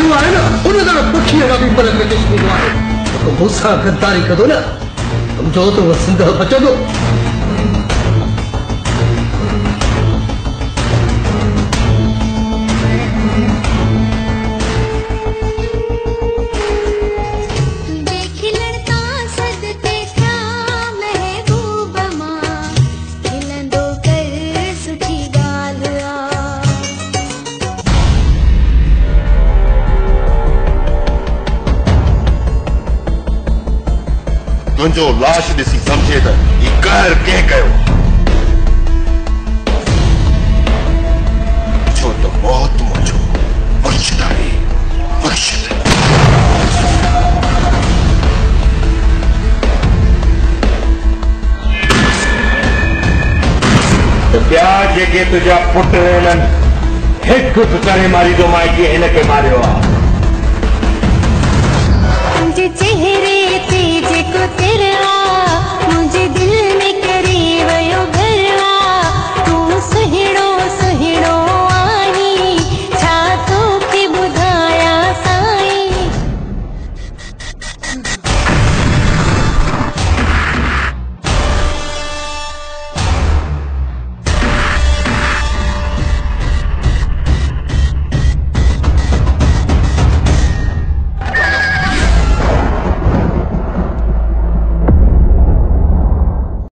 माण्हू आहे न उन तरह पुठीअ खां बि पलक ॾिसंदो आहे त मूंसां गद्दारी कंदो न सम्झो त उहो सिंध बचंदो। तुंहिंजो लाश ॾिसी सम्झे त ही कहर कंहिं कयो छो त मौत मुंहिंजो मुर्शिद आहे मुर्शिद। ॿिया जेके तुंहिंजा पुट आहिनि हिकु हिकु करे मारींदो मां जीअं हिनखे मारियो आहे। चेहरे ते जेको तेरे